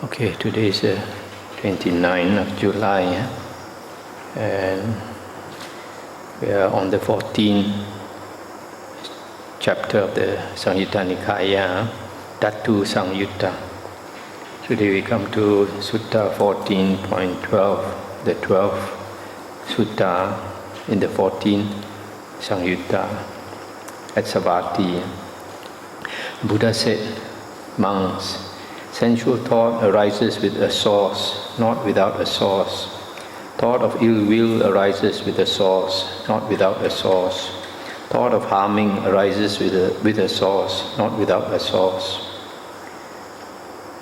Okay, today is 29th of July, and we are on the 14th chapter of the Samyutta Nikaya, Dhatu Samyutta. Today we come to Sutta 14.12, the 12th Sutta in the 14th Samyutta at Savatthi. Buddha said, "Monks, sensual thought arises with a source, not without a source. Thought of ill will arises with a source, not without a source. Thought of harming arises with a source, not without a source."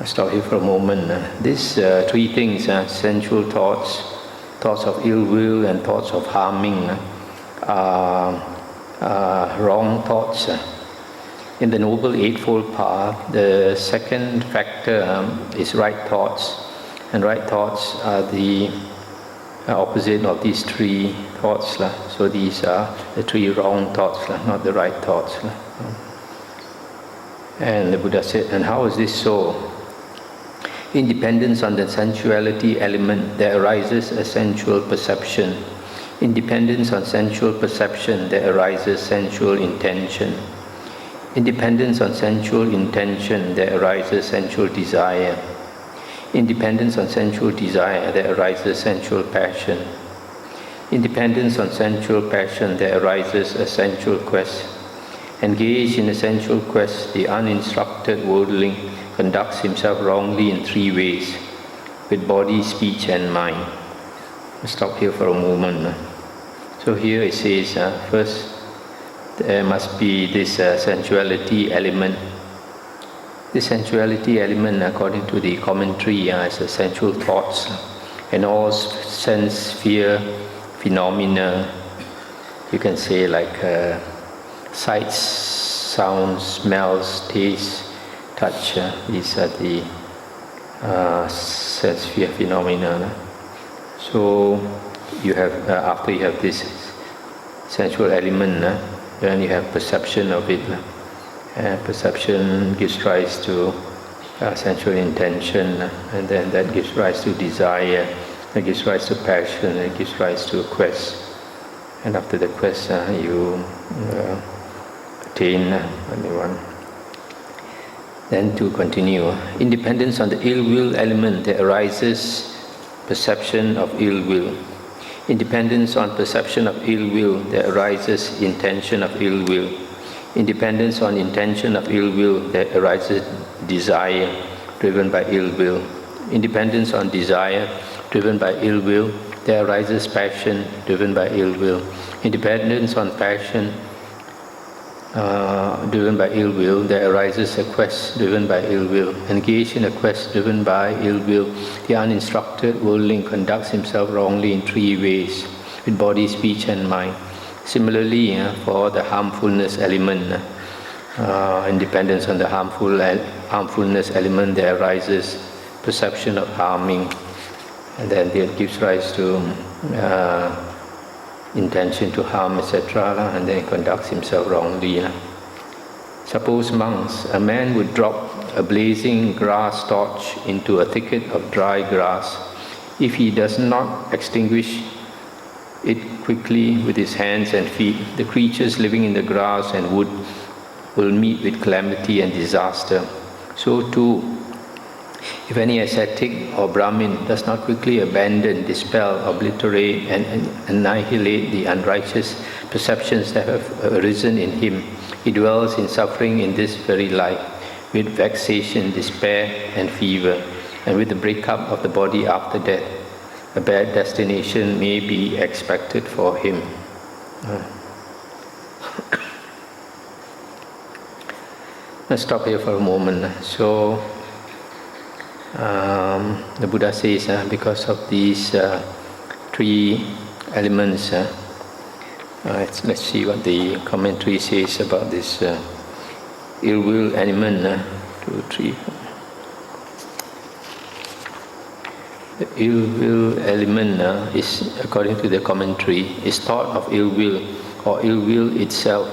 I'll stop here for a moment. These three things, sensual thoughts, thoughts of ill will and thoughts of harming, are wrong thoughts. In the Noble Eightfold Path, the second factor is right thoughts. And right thoughts are the opposite of these three thoughts. So these are the three wrong thoughts, not the right thoughts. And the Buddha said, and how is this so? Independence on the sensuality element, there arises a sensual perception. Independence on sensual perception, there arises sensual intention. Independence on sensual intention, there arises sensual desire. Independence on sensual desire, there arises sensual passion. Independence on sensual passion, there arises a sensual quest. Engaged in a sensual quest, the uninstructed worldling conducts himself wrongly in three ways, with body, speech and mind. I'll stop here for a moment. So here it says, first, there must be this sensuality element. This sensuality element, according to the commentary, is sensual thoughts and all sense sphere phenomena. You can say like sights, sounds, smells, tastes, touch. These are the sense sphere phenomena. So you have after you have this sensual element, then you have perception of it. Perception gives rise to sensual intention, and then that gives rise to desire, that gives rise to passion, that gives rise to a quest. And after the quest, you attain one. Then to continue, independence on the ill will element, there arises perception of ill will. Independence on perception of ill will, there arises intention of ill will. Independence on intention of ill will, there arises desire driven by ill will. Independence on desire driven by ill will, there arises passion driven by ill will. Independence on passion driven by ill will, there arises a quest driven by ill will. Engaged in a quest driven by ill will, the uninstructed worldling conducts himself wrongly in three ways, with body, speech and mind. Similarly, for the harmfulness element, independence on the harmfulness element, there arises perception of harming, and then it gives rise to intention to harm, etc., and then he conducts himself wrongly. Suppose, monks, a man would drop a blazing grass torch into a thicket of dry grass. If he does not extinguish it quickly with his hands and feet, the creatures living in the grass and wood will meet with calamity and disaster. So too, if any ascetic or Brahmin does not quickly abandon, dispel, obliterate and annihilate the unrighteous perceptions that have arisen in him, he dwells in suffering in this very life, with vexation, despair and fever, and with the breakup of the body after death. A bad destination may be expected for him. Let's stop here for a moment. So, the Buddha says, because of these three elements, let's see what the commentary says about this ill will element. 2, 3. The ill will element is, according to the commentary, is thought of ill will, or ill will itself,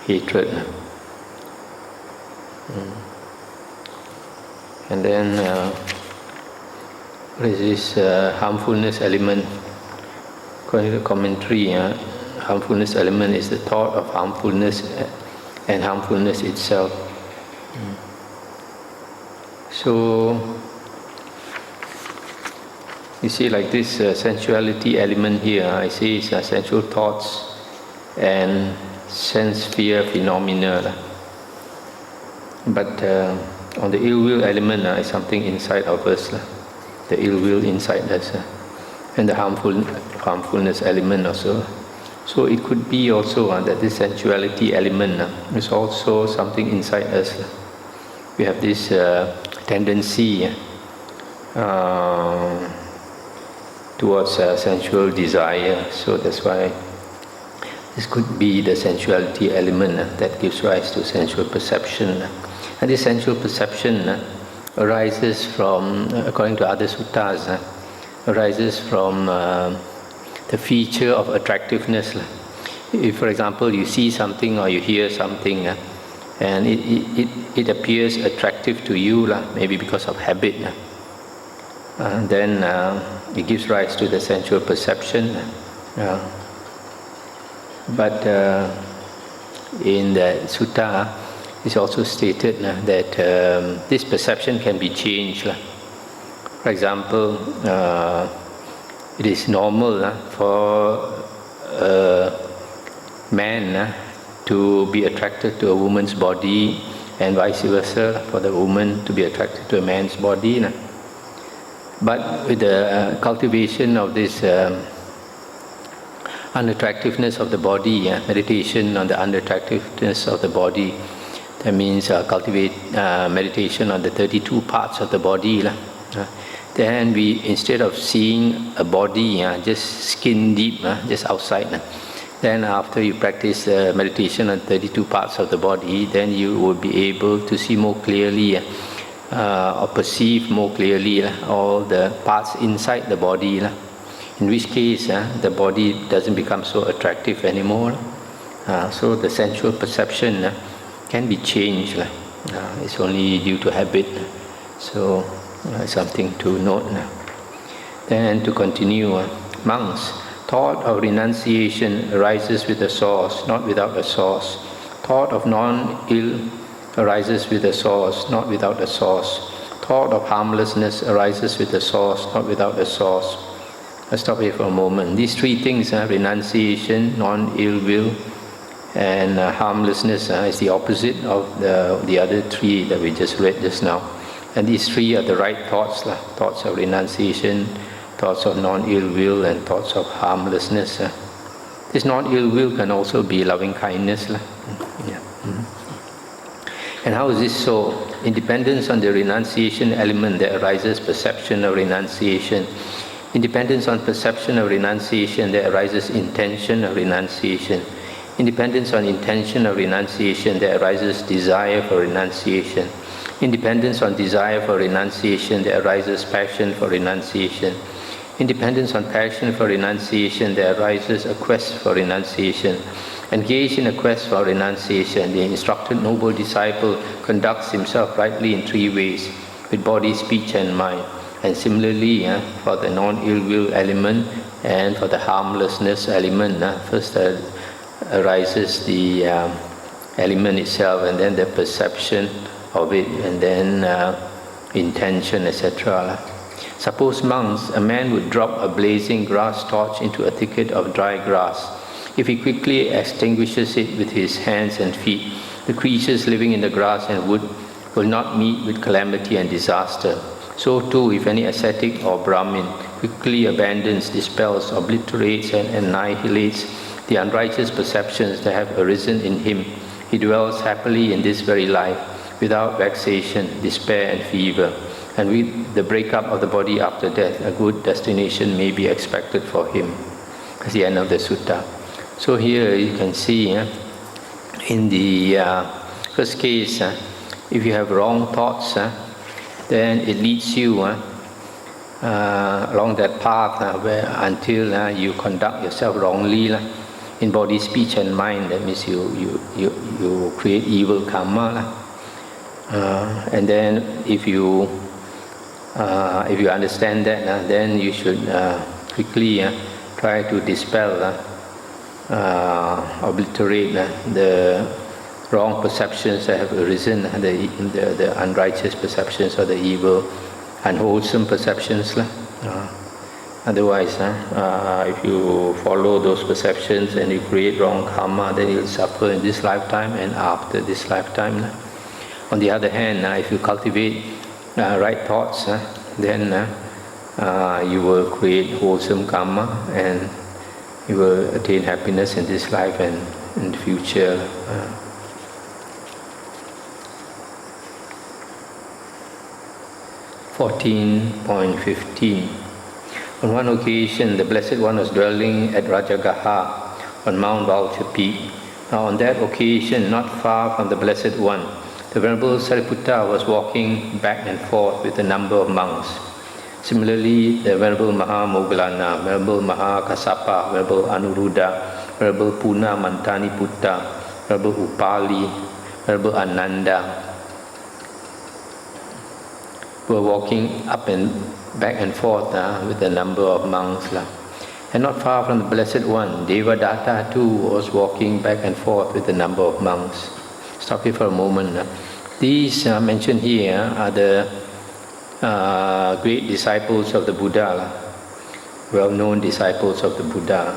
hatred. And then what is this harmfulness element? According to the commentary, harmfulness element is the thought of harmfulness and harmfulness itself. So you see, like this sensuality element here, I say it's sensual thoughts and sense sphere phenomena. But on the ill will element is something inside of us, the ill will inside us, and the harmfulness element also. So it could be also that this sensuality element is also something inside us. We have this tendency towards sensual desire. So that's why this could be the sensuality element that gives rise to sensual perception. And this sensual perception arises from, according to other suttas, arises from the feature of attractiveness. If, for example, you see something or you hear something and it appears attractive to you, maybe because of habit, then it gives rise to the sensual perception. But in the sutta, it's also stated that this perception can be changed. For example, it is normal for a man to be attracted to a woman's body, and vice versa, for the woman to be attracted to a man's body. But with the cultivation of this unattractiveness of the body, meditation on the unattractiveness of the body, that means cultivate meditation on the 32 parts of the body. Then we, instead of seeing a body just skin deep, just outside, then after you practice meditation on 32 parts of the body, then you will be able to see more clearly or perceive more clearly all the parts inside the body. In which case, the body doesn't become so attractive anymore. So the sensual perception can be changed. It's only due to habit. So something to note. Then to continue, monks, thought of renunciation arises with a source, not without a source. Thought of non-ill arises with a source, not without a source. Thought of harmlessness arises with a source, not without a source. Let's stop here for a moment. These three things, renunciation, non-ill will, and harmlessness is the opposite of the other three that we just read just now. And these three are the right thoughts, thoughts of renunciation, thoughts of non-ill will, and thoughts of harmlessness. This non-ill will can also be loving kindness. And how is this so? In dependence on the renunciation element, there arises perception of renunciation. In dependence on perception of renunciation, there arises intention of renunciation. In dependence on intention of renunciation, there arises desire for renunciation. In dependence on desire for renunciation, there arises passion for renunciation. In dependence on passion for renunciation, there arises a quest for renunciation. Engaged in a quest for renunciation, the instructed noble disciple conducts himself rightly in three ways, with body, speech and mind. And similarly, for the non-ill will element and for the harmlessness element, first arises the element itself, and then the perception of it, and then intention, etc. Suppose, monks, a man would drop a blazing grass torch into a thicket of dry grass. If he quickly extinguishes it with his hands and feet, the creatures living in the grass and wood will not meet with calamity and disaster. So too, if any ascetic or Brahmin quickly abandons, dispels, obliterates and annihilates the unrighteous perceptions that have arisen in him, he dwells happily in this very life, without vexation, despair and fever. And with the breakup of the body after death, a good destination may be expected for him. That's the end of the sutta. So here you can see, in the first case, if you have wrong thoughts, then it leads you along that path until you conduct yourself wrongly in body, speech and mind. That means you create evil karma. And then if you If you understand that, then you should quickly try to dispel, obliterate the wrong perceptions that have arisen, the unrighteous perceptions or the evil, unwholesome perceptions. Otherwise, if you follow those perceptions and you create wrong karma, then you'll suffer in this lifetime and after this lifetime. On the other hand, if you cultivate right thoughts, then you will create wholesome karma and you will attain happiness in this life and in the future. 14.15. On one occasion, the Blessed One was dwelling at Rajagaha on Mount Vulture Peak. Now on that occasion, not far from the Blessed One, the Venerable Sariputta was walking back and forth with a number of monks. Similarly, the Venerable Mahamoggallana, Venerable Kassapa, Venerable Anuruddha, Venerable Puna Mantani Putta, Venerable Upali, Venerable Ananda were walking up and back and forth with a number of monks. And not far from the Blessed One, Devadatta too was walking back and forth with a number of monks. Stop here for a moment. These mentioned here are the great disciples of the Buddha, well-known disciples of the Buddha.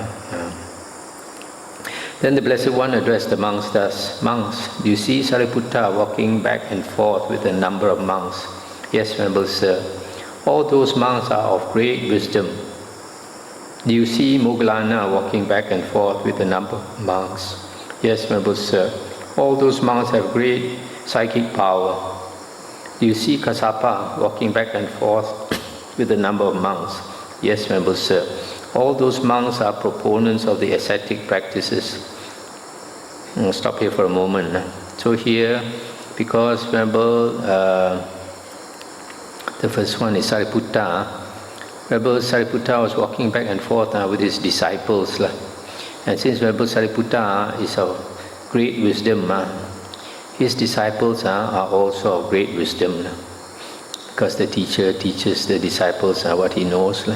Then the Blessed One addressed the monks thus: "Monks, do you see Sariputta walking back and forth with a number of monks?" "Yes, Venerable Sir. All those monks are of great wisdom." "Do you see Moggallana walking back and forth with a number of monks?" "Yes, Venerable Sir. All those monks have great psychic power." "Do you see Kassapa walking back and forth with a number of monks?" "Yes, Venerable Sir. All those monks are proponents of the ascetic practices." I'll stop here for a moment. So here, because Venerable, the first one is Sariputta, Venerable Sariputta was walking back and forth with his disciples. And since Venerable Sariputta is of great wisdom, his disciples are also of great wisdom, because the teacher teaches the disciples what he knows.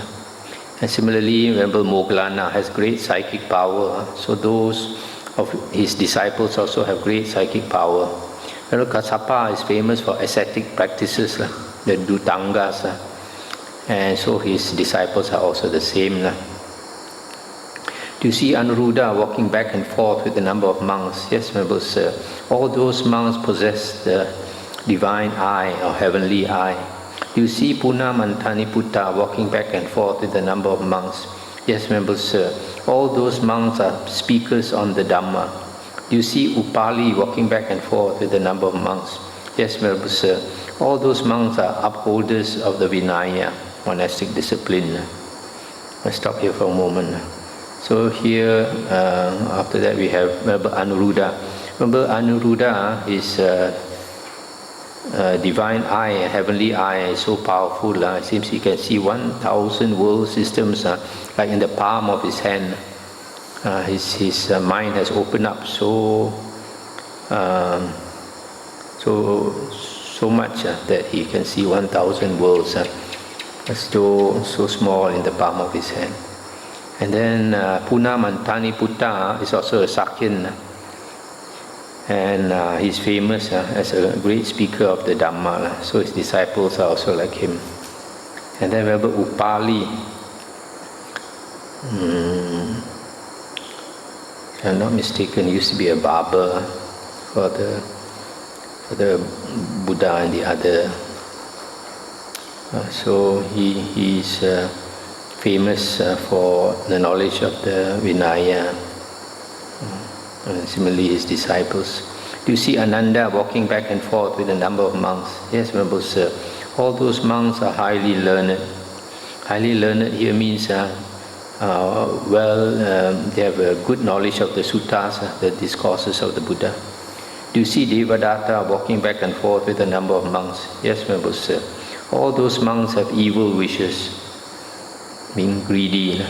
And similarly, Venerable Moggallana has great psychic power, so those of his disciples also have great psychic power. Venerable Kassapa is famous for ascetic practices, the Dhutangas, and so his disciples are also the same. "Do you see Anuruddha walking back and forth with a number of monks?" "Yes, Venerable Sir. All those monks possess the divine eye or heavenly eye." "Do you see Puna Mantani Putta walking back and forth with a number of monks?" "Yes, Venerable Sir. All those monks are speakers on the Dhamma." "Do you see Upali walking back and forth with a number of monks?" "Yes, Venerable Sir. All those monks are upholders of the Vinaya, monastic discipline." Let's stop here for a moment. So here, after that we have Venerable Anuruddha. Venerable Anuruddha is divine eye, heavenly eye is so powerful. It seems he can see 1,000 world systems like in the palm of his hand. His mind has opened up so much that he can see 1,000 worlds as though so small in the palm of his hand. And then Puna Mantani Putta is also a Sakyan, and he's famous as a great speaker of the Dhamma, so his disciples are also like him. And then Venerable Upali, if I'm not mistaken, he used to be a barber for the Buddha and the other. So he's famous for the knowledge of the Vinaya. And similarly his disciples. "Do you see Ananda walking back and forth with a number of monks?" "Yes, Venerable Sir. All those monks are highly learned." Highly learned here means they have a good knowledge of the Suttas, the discourses of the Buddha. "Do you see Devadatta walking back and forth with a number of monks?" "Yes, Venerable Sir. All those monks have evil wishes," being greedy.